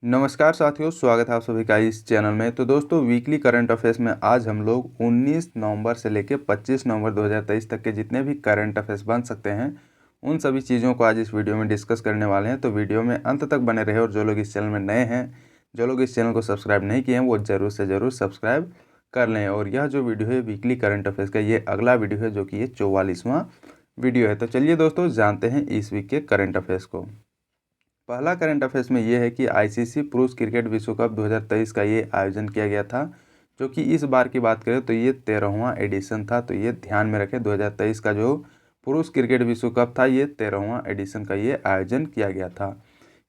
नमस्कार साथियों, स्वागत है आप सभी का इस चैनल में। तो दोस्तों, वीकली करंट अफेयर्स में आज हम लोग 19 नवंबर से लेकर 25 नवंबर 2023 तक के जितने भी करंट अफेयर्स बन सकते हैं उन सभी चीज़ों को आज इस वीडियो में डिस्कस करने वाले हैं। तो वीडियो में अंत तक बने रहे और जो लोग इस चैनल में नए हैं, जो लोग इस चैनल को सब्सक्राइब नहीं किए हैं, वो ज़रूर से ज़रूर सब्सक्राइब कर लें। और यह जो वीडियो है वीकली करंट अफेयर्स का, ये अगला वीडियो है जो कि ये 44वां वीडियो है। तो चलिए दोस्तों, जानते हैं इस वीक के करंट अफेयर्स को। पहला करंट अफेयर्स में ये है कि आईसीसी पुरुष क्रिकेट विश्व कप 2023 का ये आयोजन किया गया था, जो कि इस बार की बात करें तो ये 13वां एडिशन था। तो ये ध्यान में रखें, 2023 का जो पुरुष क्रिकेट विश्व कप था ये 13वां एडिशन का ये आयोजन किया गया था।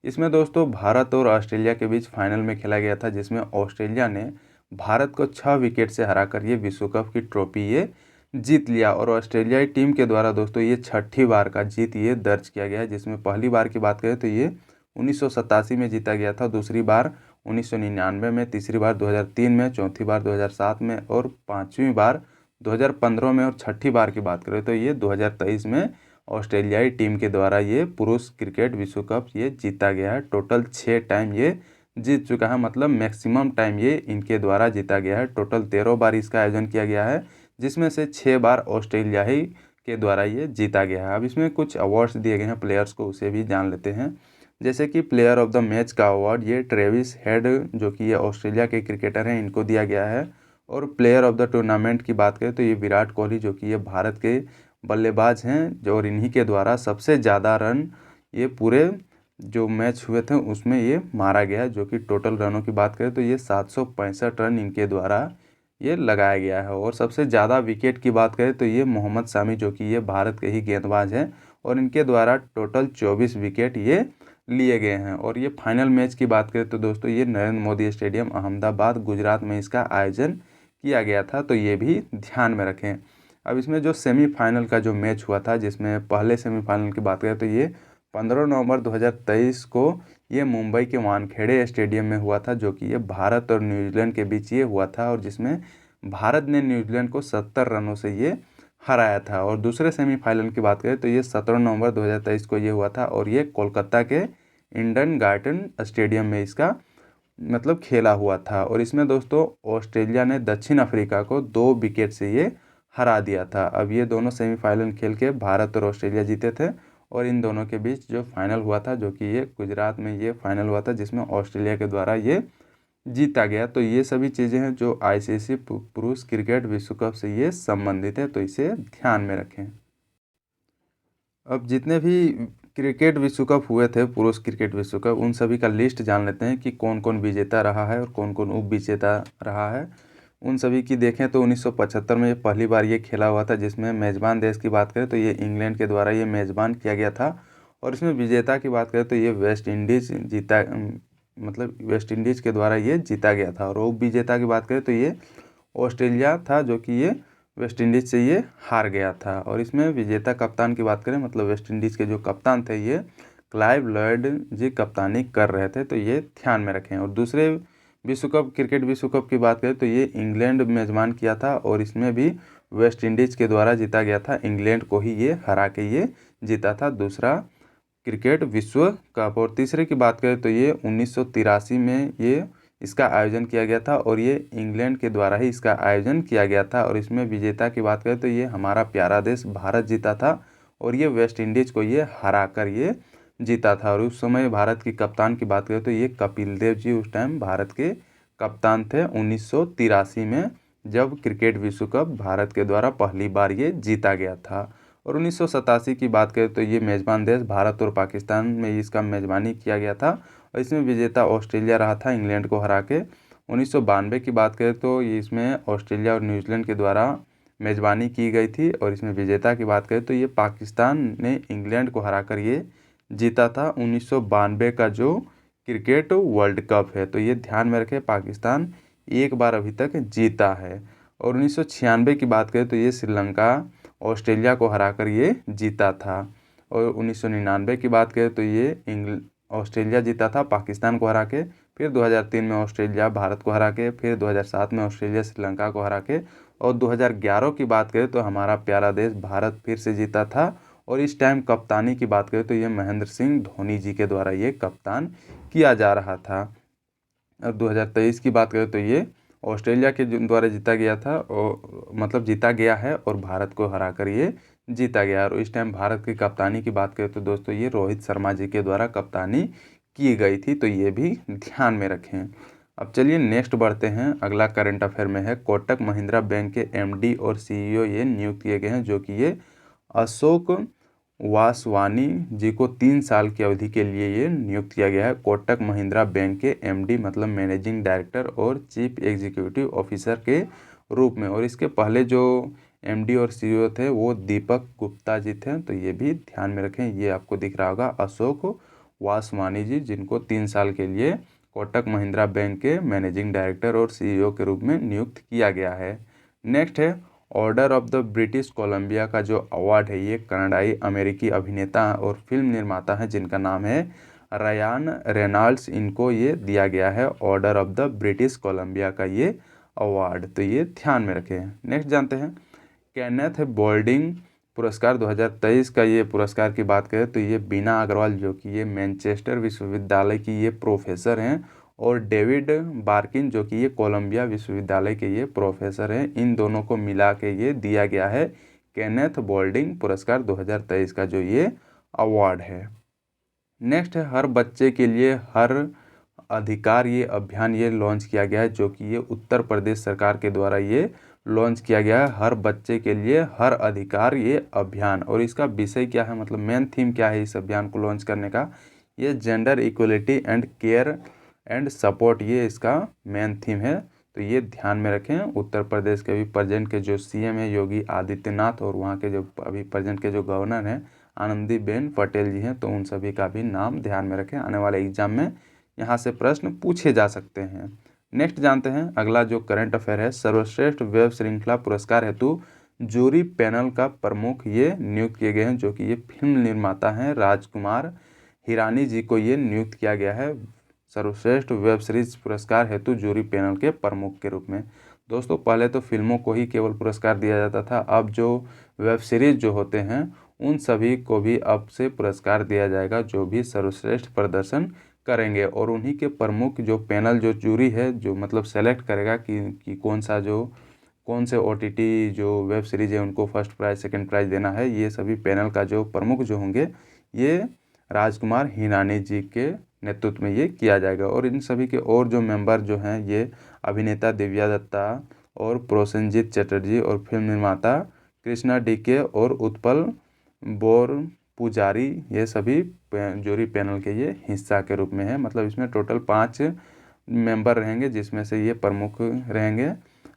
इसमें दोस्तों भारत और ऑस्ट्रेलिया के बीच फाइनल में खेला गया था, जिसमें ऑस्ट्रेलिया ने भारत को 6 विकेट से हराकर ये विश्व कप की ट्रॉफी ये जीत लिया। और ऑस्ट्रेलियाई टीम के द्वारा दोस्तों ये छठी बार का जीत ये दर्ज किया गया है, जिसमें पहली बार की बात करें तो ये 1987 में जीता गया था, दूसरी बार 1999 में, तीसरी बार 2003 में, चौथी बार 2007 में और पाँचवीं बार 2015 में। और छठी बार की बात करें तो ये 2023 में ऑस्ट्रेलियाई टीम के द्वारा ये पुरुष क्रिकेट विश्व कप ये जीता गया है। टोटल 6 टाइम ये जीत चुका है, मतलब मैक्सिमम टाइम ये इनके द्वारा जीता गया है। टोटल 13 बार इसका आयोजन किया गया है, जिसमें से 6 बार ऑस्ट्रेलिया ही के द्वारा ये जीता गया है। अब इसमें कुछ अवार्ड्स दिए गए हैं प्लेयर्स को, उसे भी जान लेते हैं। जैसे कि प्लेयर ऑफ द मैच का अवार्ड ये ट्रेविस हेड, जो कि ये ऑस्ट्रेलिया के क्रिकेटर हैं, इनको दिया गया है। और प्लेयर ऑफ द टूर्नामेंट की बात करें तो ये विराट कोहली, जो कि ये भारत के बल्लेबाज हैं, जो और इन्हीं के द्वारा सबसे ज़्यादा रन ये पूरे जो मैच हुए थे उसमें ये मारा गया है, जो कि टोटल रनों की बात करें तो ये 765 रन इनके द्वारा ये लगाया गया है। और सबसे ज़्यादा विकेट की बात करें तो ये मोहम्मद शामी, जो कि ये भारत के ही गेंदबाज हैं, और इनके द्वारा टोटल 24 विकेट ये लिए गए हैं। और ये फाइनल मैच की बात करें तो दोस्तों ये नरेंद्र मोदी स्टेडियम अहमदाबाद गुजरात में इसका आयोजन किया गया था, तो ये भी ध्यान में रखें। अब इसमें जो सेमीफाइनल का जो मैच हुआ था, जिसमें पहले सेमीफाइनल की बात करें तो ये 15 नवंबर 2023 को ये मुंबई के वानखेड़े स्टेडियम में हुआ था, जो कि ये भारत और न्यूजीलैंड के बीच ये हुआ था, और जिसमें भारत ने न्यूजीलैंड को 70 रनों से ये हराया था। और दूसरे सेमीफाइनल की बात करें तो ये 17 नवंबर 2023 को ये हुआ था, और ये कोलकाता के ईडन गार्डन स्टेडियम में इसका मतलब खेला हुआ था। और इसमें दोस्तों ऑस्ट्रेलिया ने दक्षिण अफ्रीका को 2 विकेट से ये हरा दिया था। अब ये दोनों सेमीफाइनल खेल के भारत और ऑस्ट्रेलिया जीते थे, और इन दोनों के बीच जो फाइनल हुआ था, जो कि ये गुजरात में ये फाइनल हुआ था, जिसमें ऑस्ट्रेलिया के द्वारा ये जीता गया। तो ये सभी चीज़ें हैं जो आईसीसी पुरुष क्रिकेट विश्व कप से ये संबंधित है, तो इसे ध्यान में रखें। अब जितने भी क्रिकेट विश्व कप हुए थे, पुरुष क्रिकेट विश्व कप, उन सभी का लिस्ट जान लेते हैं कि कौन कौन विजेता रहा है और कौन कौन उप विजेता रहा है। उन सभी की देखें तो 1975 में ये पहली बार ये खेला हुआ था, जिसमें मेज़बान देश की बात करें तो ये इंग्लैंड के द्वारा ये मेज़बान किया गया था। और इसमें विजेता की बात करें तो ये वेस्ट इंडीज़ जीता, मतलब वेस्ट इंडीज़ के द्वारा ये जीता गया था। और उप विजेता की बात करें तो ये ऑस्ट्रेलिया था, जो कि ये वेस्ट इंडीज़ से ये हार गया था। और इसमें विजेता कप्तान की बात करें, मतलब वेस्ट इंडीज़ के जो कप्तान थे ये क्लाइव लॉयड जी कप्तानी कर रहे थे, तो ये ध्यान में रखें। और दूसरे विश्व कप, क्रिकेट विश्व कप की बात करें तो ये इंग्लैंड मेज़बान किया था, और इसमें भी वेस्ट इंडीज़ के द्वारा जीता गया था। इंग्लैंड को ही ये हरा के ये जीता था दूसरा क्रिकेट विश्व कप। और तीसरे की बात करें तो ये 1983 में ये इसका आयोजन किया गया था, और ये इंग्लैंड के द्वारा ही इसका आयोजन किया गया था। और इसमें विजेता की बात करें तो ये हमारा प्यारा देश भारत जीता था, और ये वेस्ट इंडीज़ को ये हरा कर ये जीता था। और उस समय भारत की कप्तान की बात करें तो ये कपिल देव जी उस टाइम भारत के कप्तान थे, 1983 में, जब क्रिकेट विश्व कप भारत के द्वारा पहली बार ये जीता गया था। और 1987 की बात करें तो ये मेज़बान देश भारत और पाकिस्तान में इसका मेज़बानी किया गया था, और इसमें विजेता ऑस्ट्रेलिया रहा था इंग्लैंड को हरा के। 1992 की बात करें तो ये इसमें ऑस्ट्रेलिया और न्यूजीलैंड के द्वारा मेज़बानी की गई थी, और इसमें विजेता की बात करें तो ये पाकिस्तान ने इंग्लैंड को हरा कर ये जीता था 1992 का जो क्रिकेट वर्ल्ड कप है। तो ये ध्यान में रखें, पाकिस्तान एक बार अभी तक जीता है। और 1996 की बात करें तो ये श्रीलंका ऑस्ट्रेलिया को हराकर ये जीता था। और 1999 की बात करें तो ये ऑस्ट्रेलिया जीता था पाकिस्तान को हरा के। फिर 2003 में ऑस्ट्रेलिया भारत को हरा के, फिर 2007 में ऑस्ट्रेलिया श्रीलंका को हरा के, और 2011 की बात करें तो हमारा प्यारा देश भारत फिर से जीता था। और इस टाइम कप्तानी की बात करें तो ये महेंद्र सिंह धोनी जी के द्वारा ये कप्तान किया जा रहा था। और 2023 की बात करें तो ये ऑस्ट्रेलिया के द्वारा जीता गया था, और मतलब जीता गया है, और भारत को हराकर ये जीता गया। और इस टाइम भारत की कप्तानी की बात करें तो दोस्तों ये रोहित शर्मा जी के द्वारा कप्तानी की गई थी, तो ये भी ध्यान में रखें। अब चलिए नेक्स्ट बढ़ते हैं। अगला करंट अफेयर में है, कोटक महिंद्रा बैंक के एमडी और सीईओ ये नियुक्त किए गए हैं, जो कि ये अशोक वासवानी जी को 3 साल की अवधि के लिए ये नियुक्त किया गया है कोटक महिंद्रा बैंक के एमडी मतलब मैनेजिंग डायरेक्टर और चीफ एग्जीक्यूटिव ऑफिसर के रूप में। और इसके पहले जो एमडी और सीईओ थे वो दीपक गुप्ता जी थे, तो ये भी ध्यान में रखें। ये आपको दिख रहा होगा अशोक वासवानी जी, जिनको 3 साल के लिए कोटक महिंद्रा बैंक के मैनेजिंग डायरेक्टर और सीईओ के रूप में नियुक्त किया गया है। नेक्स्ट है order of the British Columbia का जो अवार्ड है ये कनाडाई अमेरिकी अभिनेता और फिल्म निर्माता हैं जिनका नाम है रयान रेनॉल्ड्स, इनको ये दिया गया है order of the British Columbia का ये अवार्ड, तो ये ध्यान में रखें। नेक्स्ट जानते हैं केनेथ बोल्डिंग पुरस्कार 2023 का ये पुरस्कार की बात करें तो ये बीना अग्रवाल जो कि ये मैनचेस्टर विश्वविद्यालय की ये प्रोफेसर हैं, और डेविड बार्किन जो कि ये कोलंबिया विश्वविद्यालय के ये प्रोफेसर हैं, इन दोनों को मिला के ये दिया गया है केनेथ बोल्डिंग पुरस्कार 2023 का जो ये अवार्ड है। नेक्स्ट है हर बच्चे के लिए हर अधिकार ये अभियान ये लॉन्च किया गया है, जो कि ये उत्तर प्रदेश सरकार के द्वारा ये लॉन्च किया गया है हर बच्चे के लिए हर अधिकार ये अभियान। और इसका विषय क्या है, मतलब मेन थीम क्या है इस अभियान को लॉन्च करने का, ये gender equality and care and support, ये इसका मेन थीम है, तो ये ध्यान में रखें। उत्तर प्रदेश के अभी प्रेजेंट के जो सीएम है योगी आदित्यनाथ, और वहाँ के जो अभी प्रेजेंट के जो गवर्नर हैं आनंदीबेन पटेल जी हैं, तो उन सभी का भी नाम ध्यान में रखें। आने वाले एग्जाम में यहाँ से प्रश्न पूछे जा सकते हैं। नेक्स्ट जानते हैं अगला जो करंट अफेयर है, सर्वश्रेष्ठ वेब श्रृंखला पुरस्कार हेतु जूरी पैनल का प्रमुख ये नियुक्त किए गए हैं, जो कि ये फिल्म निर्माता हैं राजकुमार हिरानी जी को ये नियुक्त किया गया है सर्वश्रेष्ठ वेब सीरीज पुरस्कार हेतु जूरी पैनल के प्रमुख के रूप में। दोस्तों पहले तो फिल्मों को ही केवल पुरस्कार दिया जाता था, अब जो वेब सीरीज जो होते हैं उन सभी को भी अब से पुरस्कार दिया जाएगा जो भी सर्वश्रेष्ठ प्रदर्शन करेंगे, और उन्हीं के प्रमुख जो पैनल जो जूरी है जो मतलब सेलेक्ट करेगा कि कौन से ओटीटी जो वेब सीरीज है उनको फर्स्ट प्राइज़ सेकंड प्राइज़ देना है, ये सभी पैनल का जो प्रमुख जो होंगे ये राजकुमार हिरानी जी के नेतृत्व में ये किया जाएगा। और इन सभी के और जो मेंबर जो हैं ये अभिनेता दिव्या दत्ता और प्रोसेनजीत चटर्जी और फिल्म निर्माता कृष्णा डीके और उत्पल बोर पुजारी, ये सभी जूरी पैनल के ये हिस्सा के रूप में है। मतलब इसमें टोटल 5 मेंबर रहेंगे जिसमें से ये प्रमुख रहेंगे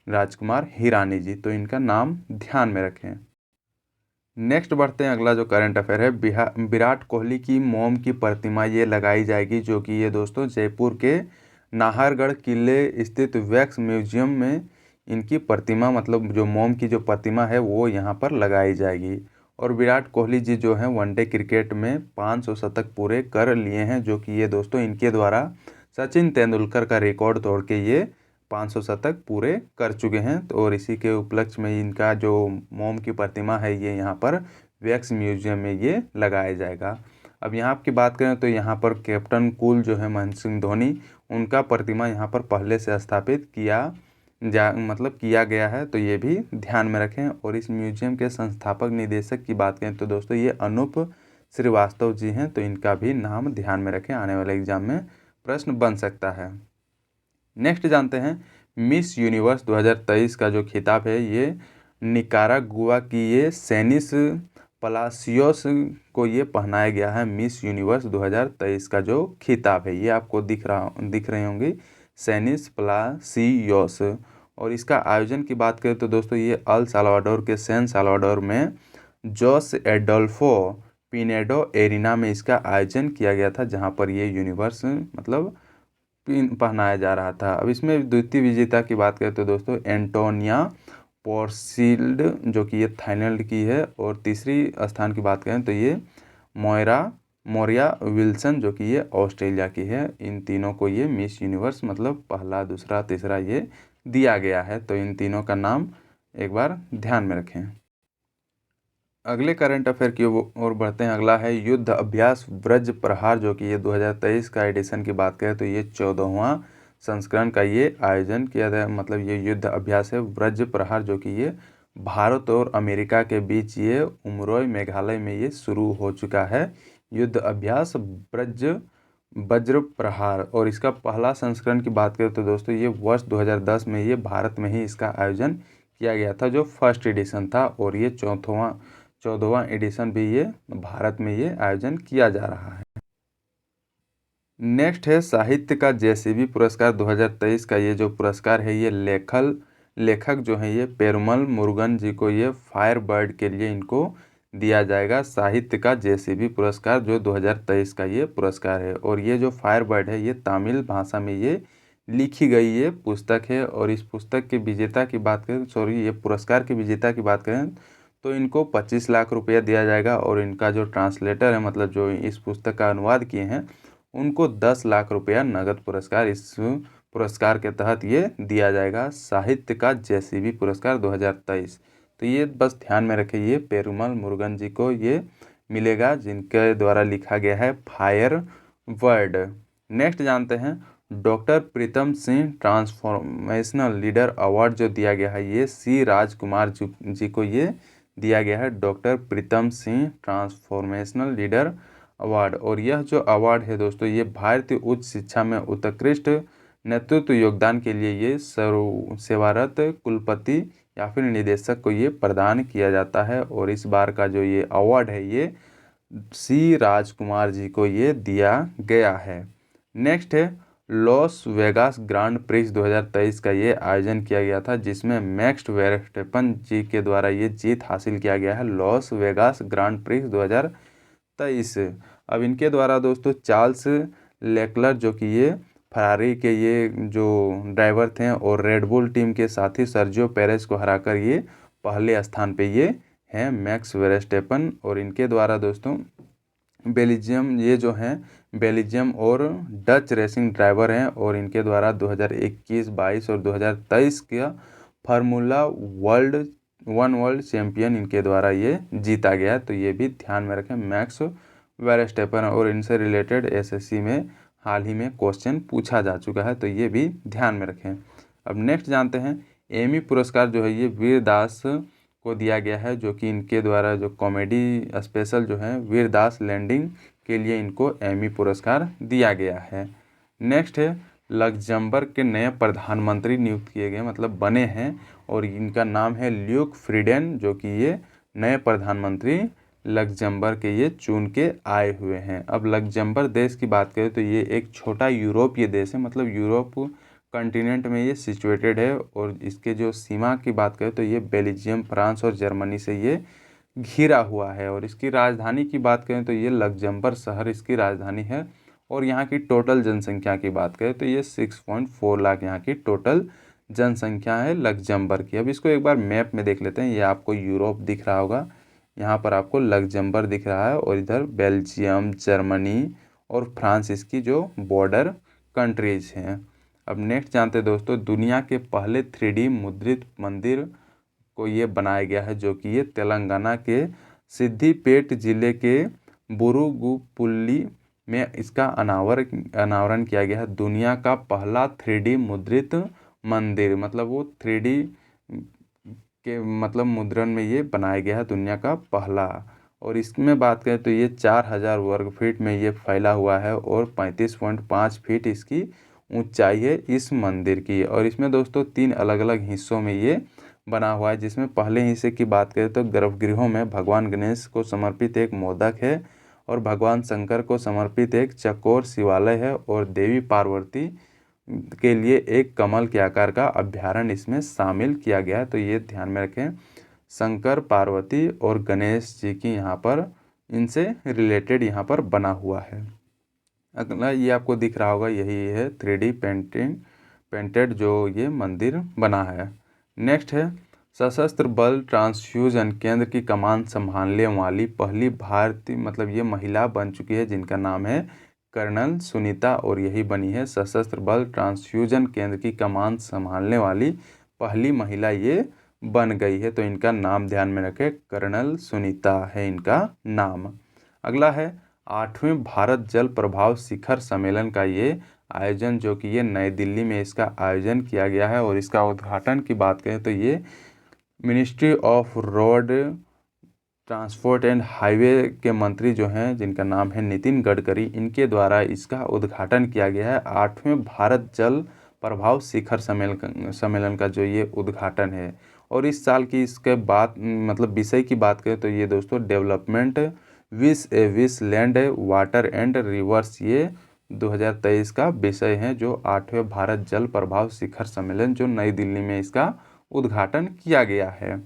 राजकुमार हिरानी जी, तो इनका नाम ध्यान में रखें। नेक्स्ट बढ़ते हैं अगला जो करंट अफेयर है, विराट कोहली की मोम की प्रतिमा ये लगाई जाएगी, जो कि ये दोस्तों जयपुर के नाहरगढ़ किले स्थित वैक्स म्यूजियम में इनकी प्रतिमा मतलब जो मोम की जो प्रतिमा है वो यहाँ पर लगाई जाएगी। और विराट कोहली जी जो हैं वनडे क्रिकेट में 500 शतक पूरे कर लिए हैं, जो कि ये दोस्तों इनके द्वारा सचिन तेंदुलकर का रिकॉर्ड तोड़ के ये 500 शतक पूरे कर चुके हैं। तो और इसी के उपलक्ष्य में इनका जो मोम की प्रतिमा है ये यहाँ पर वैक्स म्यूजियम में ये लगाया जाएगा। अब यहाँ की बात करें तो यहाँ पर कैप्टन कूल जो है महेंद्र सिंह धोनी, उनका प्रतिमा यहाँ पर पहले से स्थापित किया गया है, तो ये भी ध्यान में रखें। और इस म्यूजियम के संस्थापक निदेशक की बात करें तो दोस्तों ये अनूप श्रीवास्तव जी हैं, तो इनका भी नाम ध्यान में रखें, आने वाले एग्जाम में प्रश्न बन सकता है। नेक्स्ट जानते हैं मिस यूनिवर्स 2023 का जो खिताब है ये निकारागुआ की ये सेनिस पलासियोस को ये पहनाया गया है। मिस यूनिवर्स 2023 का जो खिताब है ये आपको दिख रहे होंगे सेनिस पलासियोस। और इसका आयोजन की बात करें तो दोस्तों ये अल साल्वाडोर के सैन साल्वाडोर में जोस एडोल्फो पिनेडो एरिना में इसका आयोजन किया गया था, जहाँ पर ये यूनिवर्स मतलब पहनाया जा रहा था। अब इसमें द्वितीय विजेता की बात करें तो दोस्तों एंटोनिया पोर्सिल्ड जो कि ये थाईलैंड की है, और तीसरी स्थान की बात करें तो ये मोरिया विल्सन जो कि ये ऑस्ट्रेलिया की है। इन तीनों को ये मिस यूनिवर्स मतलब पहला दूसरा तीसरा ये दिया गया है, तो इन तीनों का नाम एक बार ध्यान में रखें। अगले करंट अफेयर की ओर बढ़ते हैं। अगला है युद्ध अभ्यास ब्रज प्रहार, जो कि ये 2023 का एडिशन की बात करें तो ये 14वां संस्करण का ये आयोजन किया गया। मतलब ये युद्ध अभ्यास है वज्र प्रहार, जो कि ये भारत और अमेरिका के बीच ये उमरोई मेघालय में ये शुरू हो चुका है युद्ध अभ्यास वज्र प्रहार। और इसका पहला संस्करण की बात करें तो दोस्तों ये वर्ष 2010 में ये भारत में ही इसका आयोजन किया गया था, जो फर्स्ट एडिशन था। और ये चौदहवां एडिशन भी ये भारत में ये आयोजन किया जा रहा है। नेक्स्ट है साहित्य का जेसीबी पुरस्कार 2023 का। ये जो पुरस्कार है ये लेखक जो है ये पेरुमल मुरुगन जी को ये फायर बर्ड के लिए इनको दिया जाएगा साहित्य का जेसीबी पुरस्कार, जो 2023 का ये पुरस्कार है। और ये जो फायर बर्ड है ये तमिल भाषा में ये लिखी गई ये पुस्तक है। और इस पुस्तक के विजेता की बात करें, ये पुरस्कार के विजेता की बात करें तो इनको 25 लाख रुपया दिया जाएगा। और इनका जो ट्रांसलेटर है, मतलब जो इस पुस्तक का अनुवाद किए हैं, उनको 10 लाख रुपया नगद पुरस्कार इस पुरस्कार के तहत ये दिया जाएगा, साहित्य का जेसीबी पुरस्कार 2023। तो ये बस ध्यान में रखें, ये पेरुमल मुरुगन जी को ये मिलेगा, जिनके द्वारा लिखा गया है फायर वर्ड। नेक्स्ट जानते हैं doctor Pritam Singh transformational leader award जो दिया गया है ये सी राजकुमार जी को ये दिया गया है, doctor Pritam Singh transformational leader award. और यह जो अवार्ड है दोस्तों ये भारतीय उच्च शिक्षा में उत्कृष्ट नेतृत्व योगदान के लिए ये सेवारत कुलपति या फिर निदेशक को ये प्रदान किया जाता है। और इस बार का जो ये अवार्ड है ये सी राजकुमार जी को ये दिया गया है। नेक्स्ट है लॉस वेगास ग्रांड प्रिक्स 2023 का ये आयोजन किया गया था, जिसमें मैक्स वेरस्टेपन जी के द्वारा ये जीत हासिल किया गया है लॉस वेगास ग्रांड प्रिक्स 2023। अब इनके द्वारा दोस्तों चार्ल्स लेक्लर जो कि ये फरारी के ये जो ड्राइवर थे और रेडबुल टीम के साथी सर्जियो पेरेज को हराकर ये पहले स्थान पे ये हैं मैक्स वेरस्टेपन। और इनके द्वारा दोस्तों बेल्जियम और डच रेसिंग ड्राइवर हैं। और इनके द्वारा 2021, 22 और 2023 का फार्मूला वर्ल्ड चैंपियन इनके द्वारा ये जीता गया। तो ये भी ध्यान में रखें मैक्स वेरस्टेपन। और इनसे रिलेटेड एसएससी में हाल ही में क्वेश्चन पूछा जा चुका है, तो ये भी ध्यान में रखें। अब नेक्स्ट जानते हैं एमी पुरस्कार जो है ये वीरदास को दिया गया है, जो कि इनके द्वारा जो कॉमेडी स्पेशल जो है वीरदास लैंडिंग के लिए इनको एमी पुरस्कार दिया गया है। नेक्स्ट है लग्जमबर्ग के नए प्रधानमंत्री नियुक्त किए गए, मतलब बने हैं, और इनका नाम है ल्यूक फ्रीडेन, जो कि ये नए प्रधानमंत्री लग्जमबर्ग के ये चुन के आए हुए हैं। अब लग्जमबर्ग देश की बात करें तो ये एक छोटा यूरोपीय देश है, मतलब यूरोप कॉन्टिनेंट में ये सिचुएटेड है। और इसके जो सीमा की बात करें तो ये बेल्जियम, फ्रांस और जर्मनी से ये घिरा हुआ है। और इसकी राजधानी की बात करें तो ये लग्जमबर्ग शहर इसकी राजधानी है। और यहाँ की टोटल जनसंख्या की बात करें तो ये 6.4 लाख यहाँ की टोटल जनसंख्या है लग्जमबर्ग की। अब इसको एक बार मैप में देख लेते हैं। ये आपको यूरोप दिख रहा होगा, यहाँ पर आपको लग्जमबर्ग दिख रहा है, और इधर बेल्जियम, जर्मनी और फ्रांस इसकी जो बॉर्डर कंट्रीज हैं। अब नेक्स्ट जानते हैं दोस्तों दुनिया के पहले 3D मुद्रित मंदिर को ये बनाया गया है, जो कि ये तेलंगाना के सिद्दीपेट जिले के बुरुगुपुल्ली में इसका अनावरण किया गया है। दुनिया का पहला 3D मुद्रित मंदिर, मतलब वो 3D के मतलब मुद्रण में ये बनाया गया है, दुनिया का पहला। और इसमें बात करें तो ये 4000 वर्ग फीट में ये फैला हुआ है और 35.5 फीट इसकी ऊंचाई है इस मंदिर की। और इसमें दोस्तों 3 अलग अलग हिस्सों में ये बना हुआ है, जिसमें पहले हिस्से की बात करें तो गर्भगृहों में भगवान गणेश को समर्पित एक मोदक है, और भगवान शंकर को समर्पित एक चकोर शिवालय है, और देवी पार्वती के लिए एक कमल के आकार का अभ्यारण्य इसमें शामिल किया गया है। तो ये ध्यान में रखें, शंकर, पार्वती और गणेश जी की यहाँ पर इनसे रिलेटेड यहाँ पर बना हुआ है। अगला ये आपको दिख रहा होगा, यही है 3D पेंटेड जो ये मंदिर बना है। नेक्स्ट है सशस्त्र बल ट्रांसफ्यूजन केंद्र की कमान संभालने वाली पहली भारतीय, मतलब ये महिला बन चुकी है, जिनका नाम है कर्नल सुनीता, और यही बनी है सशस्त्र बल ट्रांसफ्यूजन केंद्र की कमान संभालने वाली पहली महिला ये बन गई है। तो इनका नाम ध्यान में रखें, कर्नल सुनीता है इनका नाम। अगला है 8वें भारत जल प्रभाव शिखर सम्मेलन का ये आयोजन जो कि ये नई दिल्ली में इसका आयोजन किया गया है। और इसका उद्घाटन की बात करें तो ये ministry of road transport and highway के मंत्री जो हैं, जिनका नाम है नितिन गडकरी, इनके द्वारा इसका उद्घाटन किया गया है। 8वें भारत जल प्रभाव शिखर सम्मेलन का जो ये उद्घाटन है। और इस साल की इसके बाद मतलब विषय की बात करें तो ये दोस्तों डेवलपमेंट विस लैंड वाटर एंड रिवर्स, ये 2023 का विषय है, जो 8वें भारत जल प्रभाव शिखर सम्मेलन जो नई दिल्ली में इसका उद्घाटन किया गया है।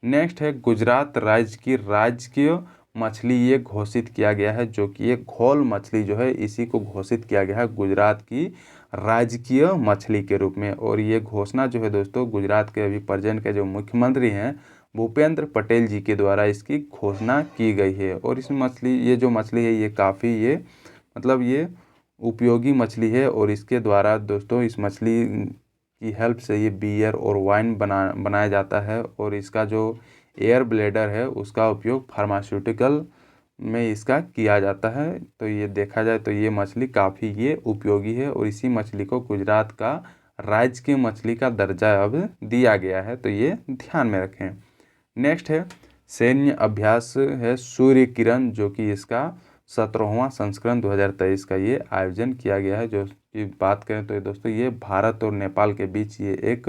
नेक्स्ट है गुजरात राज्य की राजकीय मछली ये घोषित किया गया है, जो कि ये घोल मछली जो है इसी को घोषित किया गया है गुजरात की राजकीय मछली के रूप में। और ये घोषणा जो है दोस्तों गुजरात के अभी प्रेजेंट के जो मुख्यमंत्री हैं भूपेंद्र पटेल जी के द्वारा इसकी घोषणा की गई है। और इस मछली ये जो मछली है ये काफ़ी ये मतलब ये उपयोगी मछली है। और इसके द्वारा दोस्तों इस मछली की हेल्प से ये बियर और वाइन बनाया जाता है। और इसका जो एयर ब्लेडर है उसका उपयोग फार्मास्यूटिकल में इसका किया जाता है। तो ये देखा जाए तो ये मछली काफ़ी ये उपयोगी है। और इसी मछली को गुजरात का राज्य की मछली का दर्जा अब दिया गया है, तो ये ध्यान में रखें। नेक्स्ट है सैन्य अभ्यास है सूर्य किरण, जो कि इसका 17वां संस्करण 2023 का ये आयोजन किया गया है। जो की बात करें तो ये दोस्तों ये भारत और नेपाल के बीच ये एक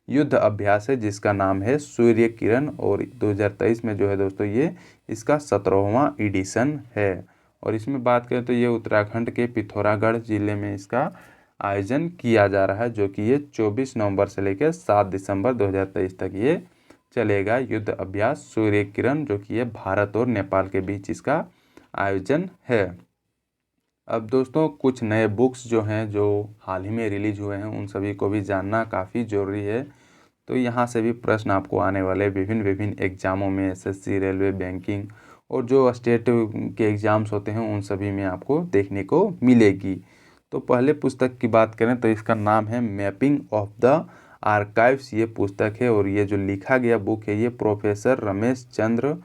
युद्ध अभ्यास है जिसका नाम है सूर्य किरण। और 2023 में जो है दोस्तों ये इसका 17वां एडिशन है। और इसमें बात करें तो ये उत्तराखंड के पिथौरागढ़ जिले में इसका आयोजन किया जा रहा है, जो कि ये 24 नवंबर से लेकर 7 दिसंबर 2023 तक ये चलेगा युद्ध अभ्यास सूर्य किरण, जो कि ये भारत और नेपाल के बीच इसका आयोजन है। अब दोस्तों कुछ नए बुक्स जो हैं जो हाल ही में रिलीज हुए हैं उन सभी को भी जानना काफ़ी ज़रूरी है। तो यहाँ से भी प्रश्न आपको आने वाले विभिन्न एग्ज़ामों में एसएससी, रेलवे, बैंकिंग और जो स्टेट के एग्ज़ाम्स होते हैं उन सभी में आपको देखने को मिलेगी। तो पहले पुस्तक की बात करें तो इसका नाम है मैपिंग ऑफ द आर्काइव्स, ये पुस्तक है। और ये जो लिखा गया बुक है ये प्रोफेसर रमेश चंद्र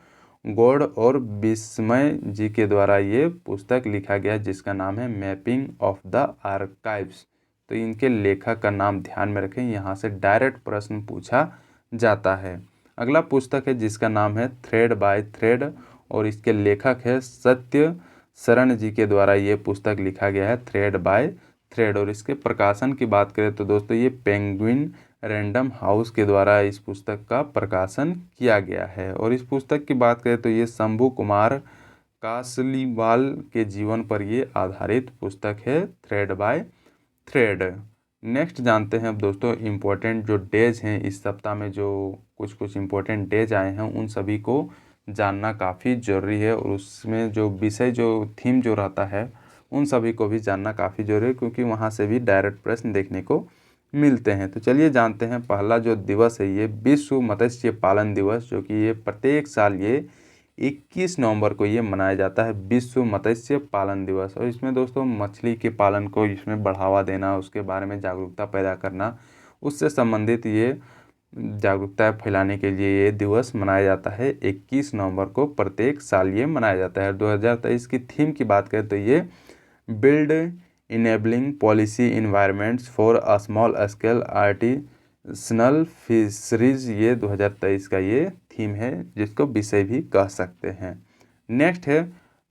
गौड़ और विस्मय जी के द्वारा ये पुस्तक लिखा गया जिसका नाम है मैपिंग ऑफ द आर्काइव्स। तो इनके लेखक का नाम ध्यान में रखें, यहाँ से डायरेक्ट प्रश्न पूछा जाता है। अगला पुस्तक है जिसका नाम है थ्रेड बाय थ्रेड और इसके लेखक है सत्य शरण जी के द्वारा ये पुस्तक लिखा गया है थ्रेड बाय थ्रेड। और इसके प्रकाशन की बात करें तो दोस्तों ये पेंगुइन रैंडम हाउस के द्वारा इस पुस्तक का प्रकाशन किया गया है। और इस पुस्तक की बात करें तो ये शंभू कुमार कासलीवाल के जीवन पर ये आधारित पुस्तक है थ्रेड बाय थ्रेड। नेक्स्ट जानते हैं अब दोस्तों इम्पोर्टेंट जो डेज हैं इस सप्ताह में, जो कुछ इम्पोर्टेंट डेज आए हैं उन सभी को जानना काफ़ी ज़रूरी है। और उसमें जो विषय जो थीम जो रहता है उन सभी को भी जानना काफ़ी ज़रूरी है, क्योंकि वहाँ से भी डायरेक्ट प्रश्न देखने को मिलते हैं। तो चलिए जानते हैं पहला जो दिवस है ये विश्व मत्स्य पालन दिवस, जो कि ये प्रत्येक साल ये 21 नवंबर को ये मनाया जाता है विश्व मत्स्य पालन दिवस। और इसमें दोस्तों मछली के पालन को इसमें बढ़ावा देना, उसके बारे में जागरूकता पैदा करना, उससे संबंधित ये जागरूकता फैलाने के लिए ये दिवस मनाया जाता है 21 नवंबर को प्रत्येक साल ये मनाया जाता है। 2023 की थीम की बात करें तो ये build enabling policy environments for a small scale artisanal fisheries, ये 2023 का ये थीम है जिसको विषय भी कह सकते हैं। नेक्स्ट है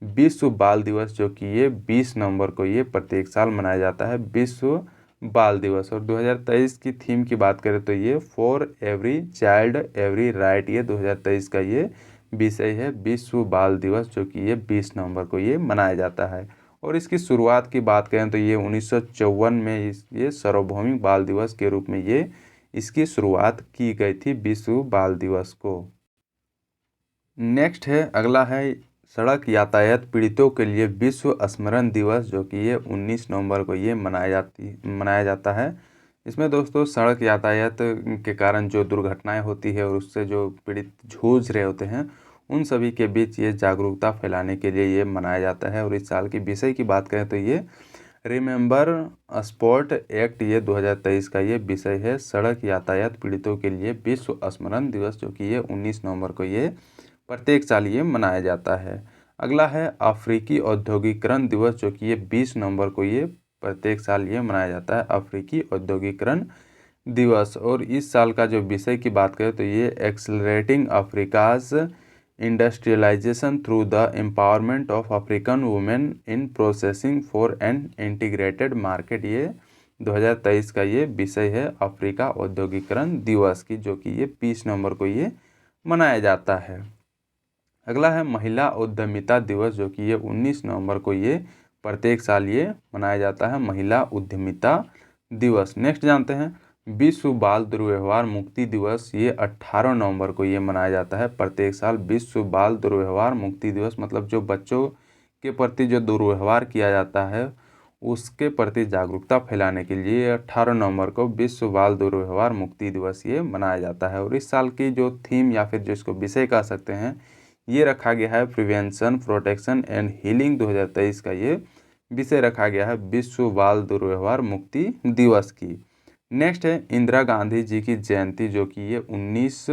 विश्व बाल दिवस, जो कि ये 20 नवंबर को ये प्रत्येक साल मनाया जाता है विश्व बाल दिवस। और 2023 की थीम की बात करें तो ये for every child every right, ये 2023 का ये विषय है विश्व बाल दिवस, जो कि ये 20 नवंबर को ये मनाया जाता है। और इसकी शुरुआत की बात करें तो ये 1954 में ये सार्वभौमिक बाल दिवस के रूप में ये इसकी शुरुआत की गई थी विश्व बाल दिवस को। नेक्स्ट है अगला है सड़क यातायात पीड़ितों के लिए विश्व स्मरण दिवस, जो कि ये 19 नवंबर को ये मनाया जाता है। इसमें दोस्तों सड़क यातायात के कारण जो दुर्घटनाएं होती है और उससे जो पीड़ित जूझ रहे होते हैं उन सभी के बीच ये जागरूकता फैलाने के लिए ये मनाया जाता है। और इस साल की विषय की बात करें तो ये रिमेंबर स्पॉट एक्ट, ये 2023 का ये विषय है सड़क यातायात पीड़ितों के लिए विश्व स्मरण दिवस, जो कि ये 19 नवंबर को ये प्रत्येक साल ये मनाया जाता है। अगला है अफ्रीकी औद्योगिकरण दिवस, जो कि ये 20 नवंबर को ये प्रत्येक साल ये मनाया जाता है अफ्रीकी औद्योगिकरण दिवस। और इस साल का जो विषय की बात करें तो ये accelerating Africa's industrialisation through the empowerment of African women in processing for an integrated market, ये 2023 का ये विषय है अफ्रीका औद्योगिकरण दिवस की, जो कि ये 20 नवंबर को ये मनाया जाता है। अगला है महिला उद्यमिता दिवस, जो कि ये 19 नवंबर को ये प्रत्येक साल ये मनाया जाता है महिला उद्यमिता दिवस। नेक्स्ट जानते हैं विश्व बाल दुर्व्यवहार मुक्ति दिवस, ये 18 नवंबर को ये मनाया जाता है प्रत्येक साल। विश्व बाल दुर्व्यवहार मुक्ति दिवस मतलब जो बच्चों के प्रति जो दुर्व्यवहार किया जाता है उसके प्रति जागरूकता फैलाने के लिए 18 नवंबर को विश्व बाल दुर्व्यवहार मुक्ति दिवस ये मनाया जाता है। और इस साल की जो थीम या फिर जो इसको विषय कह सकते हैं ये रखा गया है प्रिवेंशन प्रोटेक्शन एंड हीलिंग। 2023 का ये विषय रखा गया है विश्व बाल दुर्व्यवहार मुक्ति दिवस की। नेक्स्ट है इंदिरा गांधी जी की जयंती, जो कि ये 19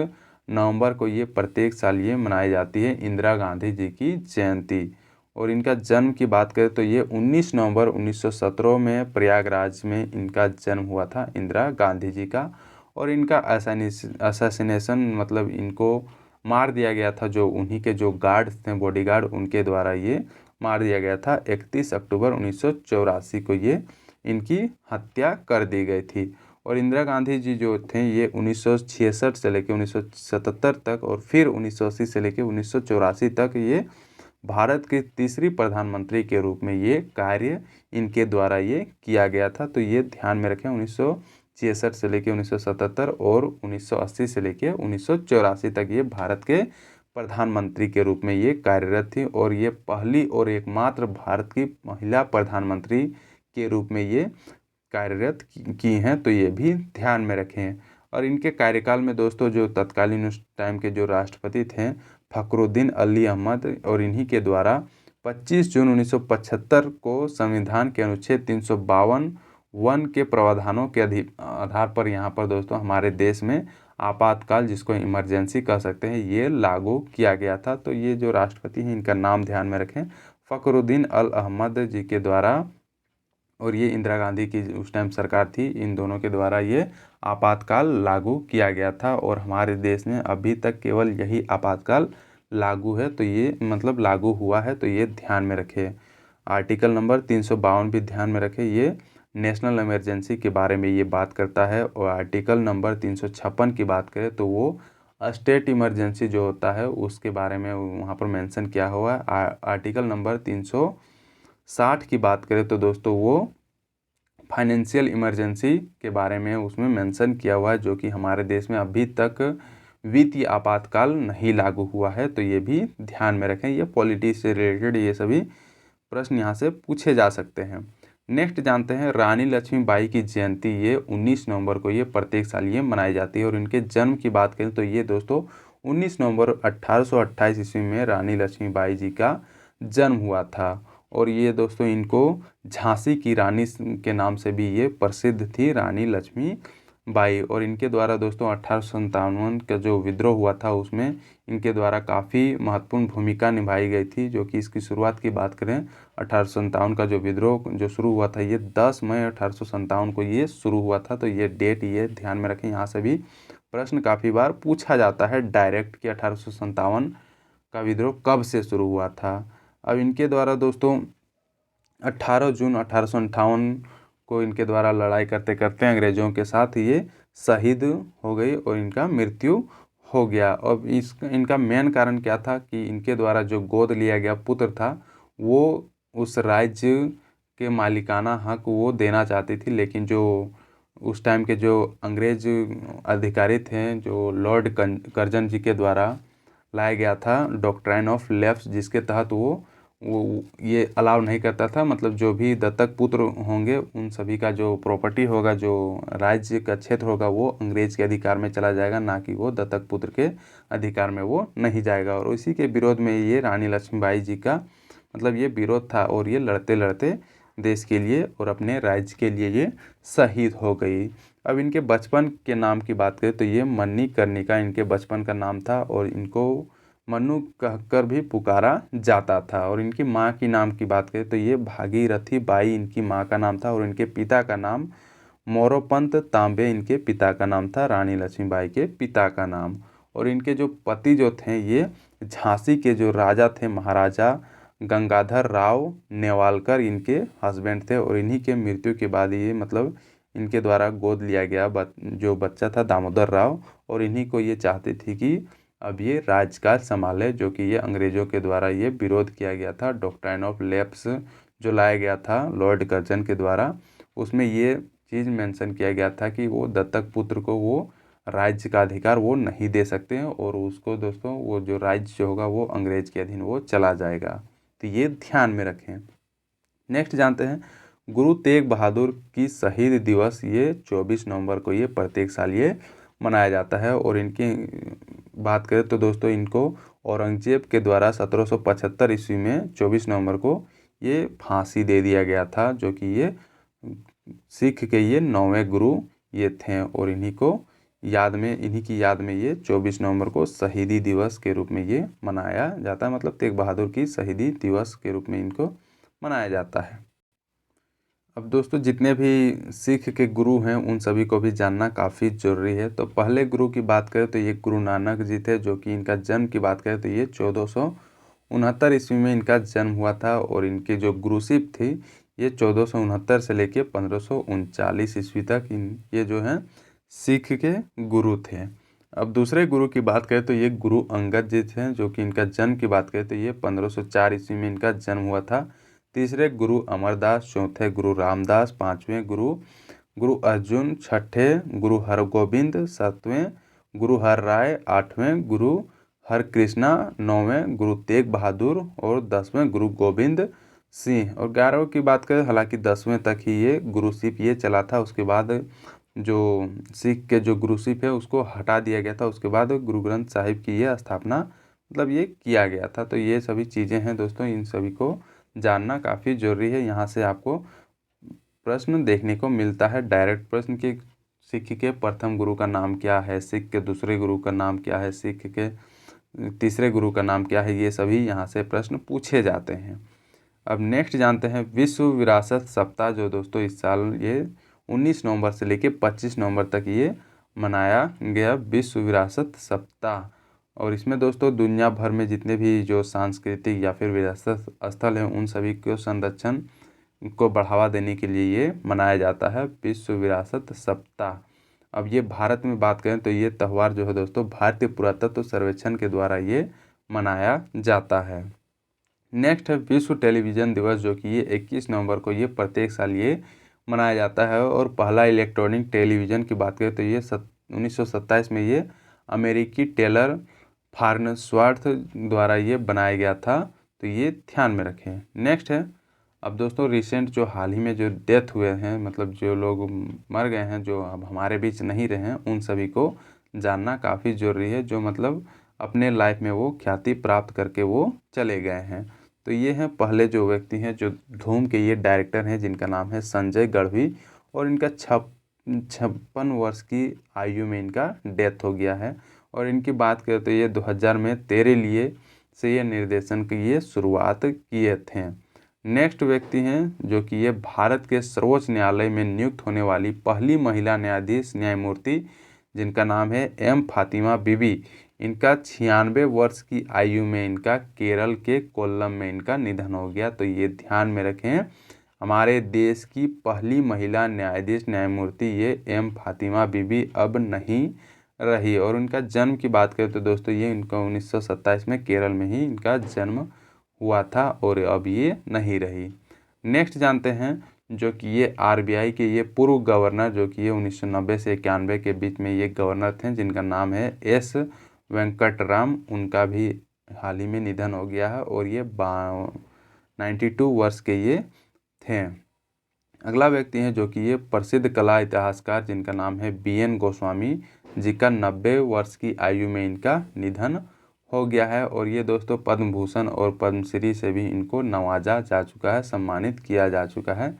नवंबर को ये प्रत्येक साल ये मनाई जाती है इंदिरा गांधी जी की जयंती। और इनका जन्म की बात करें तो ये 19 नवंबर 1917 में प्रयागराज में इनका जन्म हुआ था इंदिरा गांधी जी का। और इनका असैसिनेशन मतलब इनको मार दिया गया था, जो उन्हीं के जो गार्ड्स थे बॉडीगार्ड उनके द्वारा ये मार दिया गया था। 31 अक्टूबर 1984 को ये इनकी हत्या कर दी गई थी। और इंदिरा गांधी जी जो थे ये 1966 से लेकर 1977 तक और फिर 1980 से लेकर 1984 तक ये भारत के तीसरी प्रधानमंत्री के रूप में ये कार्य इनके द्वारा ये किया गया था। तो ये ध्यान में रखें 1966 से लेकर 1977 और 1980 से लेकर 1984 तक ये भारत के प्रधानमंत्री के रूप में ये कार्यरत थी। और ये पहली और एकमात्र भारत की महिला प्रधानमंत्री के रूप में ये कार्यरत की हैं, तो ये भी ध्यान में रखें। और इनके कार्यकाल में दोस्तों जो तत्कालीन उस टाइम के जो राष्ट्रपति थे फखरुद्दीन अली अहमद, और इन्हीं के द्वारा 25 जून 1975 को संविधान के अनुच्छेद 352 के प्रावधानों के आधार पर यहाँ पर दोस्तों हमारे देश में आपातकाल, जिसको इमरजेंसी कह सकते हैं, ये लागू किया गया था। तो ये जो राष्ट्रपति हैं इनका नाम ध्यान में रखें फखरुद्दीन अल अहमद जी के द्वारा, और ये इंदिरा गांधी की उस टाइम सरकार थी, इन दोनों के द्वारा ये आपातकाल लागू किया गया था। और हमारे देश में अभी तक केवल यही आपातकाल लागू है, तो ये मतलब लागू हुआ है, तो ये ध्यान में रखें। आर्टिकल नंबर 352 भी ध्यान में रखें, ये नेशनल इमरजेंसी के बारे में ये बात करता है। और आर्टिकल नंबर 356 की बात करें तो वो स्टेट इमरजेंसी जो होता है उसके बारे में वहाँ पर मेंशन किया हुआ है। आर्टिकल नंबर 360 की बात करें तो दोस्तों वो फाइनेंशियल इमरजेंसी के बारे में उसमें मेंशन किया हुआ है, जो कि हमारे देश में अभी तक वित्तीय आपातकाल नहीं लागू हुआ है, तो ये भी ध्यान में रखें। ये पॉलिटी से रिलेटेड ये सभी प्रश्न यहाँ से पूछे जा सकते हैं। नेक्स्ट जानते हैं रानी लक्ष्मीबाई की जयंती, ये 19 नवंबर को ये प्रत्येक साल ये मनाई जाती है। और इनके जन्म की बात करें तो ये दोस्तों 19 नवंबर 1828 ईस्वी में रानी लक्ष्मीबाई जी का जन्म हुआ था। और ये दोस्तों इनको झांसी की रानी के नाम से भी ये प्रसिद्ध थी, रानी लक्ष्मीबाई। और इनके द्वारा दोस्तों 1857 का जो विद्रोह हुआ था उसमें इनके द्वारा काफ़ी महत्वपूर्ण भूमिका निभाई गई थी। जो कि इसकी शुरुआत की बात करें 1857 का जो विद्रोह जो शुरू हुआ था ये 10 मई 1857 को ये शुरू हुआ था। तो ये डेट ये ध्यान में रखें, यहाँ से भी प्रश्न काफ़ी बार पूछा जाता है डायरेक्ट कि 1857 का विद्रोह कब से शुरू हुआ था। अब इनके द्वारा दोस्तों 18 जून 1858 को इनके द्वारा लड़ाई करते करते अंग्रेज़ों के साथ ये शहीद हो गई और इनका मृत्यु हो गया। अब इनका मेन कारण क्या था कि इनके द्वारा जो गोद लिया गया पुत्र था वो उस राज्य के मालिकाना हक वो देना चाहती थी, लेकिन जो उस टाइम के जो अंग्रेज अधिकारी थे जो लॉर्ड कर्जन जी के द्वारा लाया गया था डॉक्ट्राइन ऑफ लेफ्ट, जिसके तहत वो ये अलाउ नहीं करता था, मतलब जो भी दत्तक पुत्र होंगे उन सभी का जो प्रॉपर्टी होगा जो राज्य का क्षेत्र होगा वो अंग्रेज के अधिकार में चला जाएगा, ना कि वो दत्तक पुत्र के अधिकार में वो नहीं जाएगा। और इसी के विरोध में ये रानी लक्ष्मीबाई जी का मतलब ये विरोध था और ये लड़ते लड़ते देश के लिए और अपने राज्य के लिए ये शहीद हो गई। अब इनके बचपन के नाम की बात करें तो ये मन्नी कर्णिका इनके बचपन का नाम था और इनको मन्नू कहकर भी पुकारा जाता था। और इनकी माँ की नाम की बात करें तो ये भागीरथी बाई इनकी माँ का नाम था, और इनके पिता का नाम मोरोपंत तांबे इनके पिता का नाम था, रानी लक्ष्मीबाई के पिता का नाम। और इनके जो पति जो थे ये झांसी के जो राजा थे महाराजा गंगाधर राव नेवालकर इनके हस्बैंड थे। और इन्हीं के मृत्यु के बाद ये मतलब इनके द्वारा गोद लिया गया जो बच्चा था दामोदर राव, और इन्हीं को ये चाहती थी कि अब ये राजकाज संभाले, जो कि ये अंग्रेज़ों के द्वारा ये विरोध किया गया था। डॉक्ट्राइन ऑफ लैप्स जो लाया गया था लॉर्ड कर्जन के द्वारा, उसमें ये चीज़ मेंशन किया गया था कि वो दत्तक पुत्र को वो राज्य का अधिकार वो नहीं दे सकते हैं, और उसको दोस्तों वो जो राज्य जो होगा वो अंग्रेज के अधीन वो चला जाएगा। तो ये ध्यान में रखें। नेक्स्ट जानते हैं गुरु तेग बहादुर की शहीद दिवस ये 24 नवंबर को ये प्रत्येक साल ये मनाया जाता है। और इनकी बात करें तो दोस्तों इनको औरंगजेब के द्वारा 1775 ईस्वी में 24 नवंबर को ये फांसी दे दिया गया था, जो कि ये सिख के ये 9वें गुरु ये थे। और इन्हीं की याद में ये 24 नवंबर को शहीदी दिवस के रूप में ये मनाया जाता है, मतलब तेग बहादुर की शहीदी दिवस के रूप में इनको मनाया जाता है। अब दोस्तों जितने भी सिख के गुरु हैं उन सभी को भी जानना काफ़ी ज़रूरी है। तो पहले गुरु की बात करें तो ये गुरु नानक जी थे, जो कि इनका जन्म की बात करें तो ये 1469 ईस्वी में इनका जन्म हुआ था। और इनकी जो गुरुशिप थी ये 1469 से लेके 1539 ईस्वी तक ये जो हैं सिख के गुरु थे। अब दूसरे गुरु की बात करें तो ये गुरु अंगद जी थे, जो कि इनका जन्म की बात करें तो ये 1504 ईस्वी में इनका जन्म हुआ था। तीसरे गुरु अमरदास, चौथे गुरु रामदास, पांचवें गुरु अर्जुन, छठे गुरु हरगोविंद, सातवें गुरु हर राय, आठवें गुरु हर कृष्णा, नौवें गुरु तेग बहादुर और 10वें गुरु गोविंद सिंह। और 11वें की बात करें हालांकि 10वें तक ही ये गुरुशिप ये चला था, उसके बाद जो सिख के जो गुरुशिप है उसको हटा दिया गया था। उसके बाद गुरु ग्रंथ साहिब की ये स्थापना मतलब ये किया गया था। तो ये सभी चीज़ें हैं दोस्तों, इन सभी को जानना काफ़ी ज़रूरी है। यहाँ से आपको प्रश्न देखने को मिलता है, डायरेक्ट प्रश्न कि सिख के प्रथम गुरु का नाम क्या है, सिख के दूसरे गुरु का नाम क्या है, सिख के तीसरे गुरु का नाम क्या है, ये सभी यहाँ से प्रश्न पूछे जाते हैं। अब नेक्स्ट जानते हैं विश्व विरासत सप्ताह, जो दोस्तों इस साल ये 19 नवंबर से लेकर 25 नवंबर तक ये मनाया गया विश्व विरासत सप्ताह। और इसमें दोस्तों दुनिया भर में जितने भी जो सांस्कृतिक या फिर विरासत स्थल हैं उन सभी को संरक्षण को बढ़ावा देने के लिए ये मनाया जाता है विश्व विरासत सप्ताह। अब ये भारत में बात करें तो ये त्यौहार जो है दोस्तों भारतीय पुरातत्व सर्वेक्षण के द्वारा ये मनाया जाता है। नेक्स्ट है विश्व टेलीविज़न दिवस, जो कि ये 21 नवंबर को ये प्रत्येक साल ये मनाया जाता है। और पहला इलेक्ट्रॉनिक टेलीविज़न की बात करें तो ये 1927 में ये अमेरिकी टेलर फार्नस्वर्थ द्वारा ये बनाया गया था। तो ये ध्यान में रखें। नेक्स्ट है अब दोस्तों रिसेंट जो हाल ही में जो डेथ हुए हैं, मतलब जो लोग मर गए हैं जो अब हमारे बीच नहीं रहे हैं, उन सभी को जानना काफ़ी ज़रूरी है, जो मतलब अपने लाइफ में वो ख्याति प्राप्त करके वो चले गए हैं। तो ये हैं पहले जो व्यक्ति हैं जो धूम के ये डायरेक्टर हैं, जिनका नाम है संजय गढ़वी। और इनका 56 वर्ष की आयु में इनका डेथ हो गया है। और इनकी बात करें तो ये 2000 में तेरे लिए से ये निर्देशन की ये शुरुआत किए थे। नेक्स्ट व्यक्ति हैं जो कि ये भारत के सर्वोच्च न्यायालय में नियुक्त होने वाली पहली महिला न्यायाधीश न्यायमूर्ति, जिनका नाम है एम फातिमा बीबी। इनका 96 वर्ष की आयु में इनका केरल के कोल्लम में इनका निधन हो गया। तो ये ध्यान में रखें, हमारे देश की पहली महिला न्यायाधीश न्यायमूर्ति ये एम फातिमा बीबी अब नहीं रही। और उनका जन्म की बात करें तो दोस्तों ये इनका 1927 में केरल में ही इनका जन्म हुआ था, और अब ये नहीं रही। नेक्स्ट जानते हैं जो कि ये आरबीआई के ये पूर्व गवर्नर, जो कि ये 1990 से 91 के बीच में ये गवर्नर थे, जिनका नाम है एस वेंकटराम। उनका भी हाल ही में निधन हो गया है, और ये 92 वर्ष के ये थे। अगला व्यक्ति हैं जो कि ये प्रसिद्ध कला इतिहासकार, जिनका नाम है BN गोस्वामी जी का 90 वर्ष की आयु में इनका निधन हो गया है। और ये दोस्तों पद्म भूषण और पद्मश्री से भी इनको नवाजा जा चुका है, सम्मानित किया जा चुका है।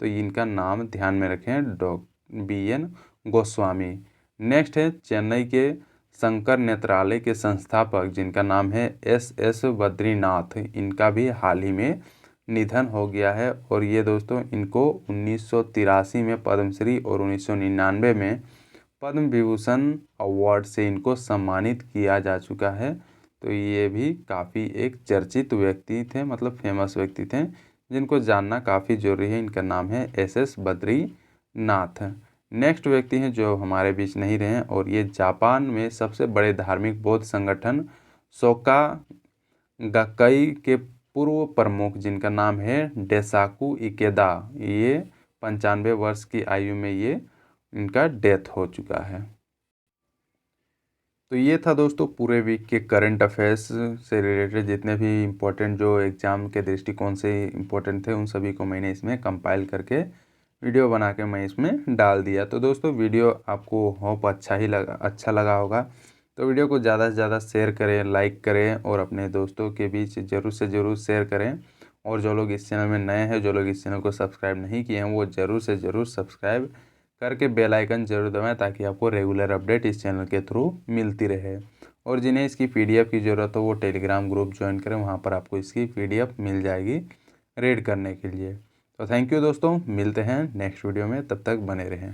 तो इनका नाम ध्यान में रखें, BN गोस्वामी। नेक्स्ट है चेन्नई के शंकर नेत्रालय के संस्थापक जिनका नाम है एस बद्रीनाथ, इनका भी हाल ही में निधन हो गया है। और ये दोस्तों इनको 1983 में पद्मश्री और 1999 में पद्म विभूषण अवार्ड से इनको सम्मानित किया जा चुका है। तो ये भी काफ़ी एक चर्चित व्यक्ति थे, मतलब फेमस व्यक्ति थे, जिनको जानना काफ़ी ज़रूरी है। इनका नाम है एस बद्रीनाथ। नेक्स्ट व्यक्ति हैं जो हमारे बीच नहीं रहे हैं, और ये जापान में सबसे बड़े धार्मिक बौद्ध संगठन सोका गक्कई के पूर्व प्रमुख जिनका नाम है डेसाकू इकेदा। ये 95 वर्ष की आयु में ये इनका डेथ हो चुका है। तो ये था दोस्तों पूरे वीक के करंट अफेयर्स से रिलेटेड जितने भी इम्पोर्टेंट जो एग्ज़ाम के दृष्टिकोण से इम्पोर्टेंट थे, उन सभी को मैंने इसमें कंपाइल करके वीडियो बना के मैं इसमें डाल दिया। तो दोस्तों वीडियो आपको होप अच्छा लगा होगा। तो वीडियो को ज़्यादा से ज़्यादा शेयर करें, लाइक करें और अपने दोस्तों के बीच ज़रूर से ज़रूर शेयर करें। और जो लोग इस चैनल में नए हैं, जो लोग इस चैनल को सब्सक्राइब नहीं किए हैं, वो ज़रूर से ज़रूर सब्सक्राइब करके बेल आइकन जरूर दबाएं, ताकि आपको रेगुलर अपडेट इस चैनल के थ्रू मिलती रहे। और जिन्हें इसकी पीडीएफ की ज़रूरत हो वो टेलीग्राम ग्रुप ज्वाइन करें, वहाँ पर आपको इसकी पीडीएफ मिल जाएगी रीड करने के लिए। तो थैंक यू दोस्तों, मिलते हैं नेक्स्ट वीडियो में, तब तक बने रहें।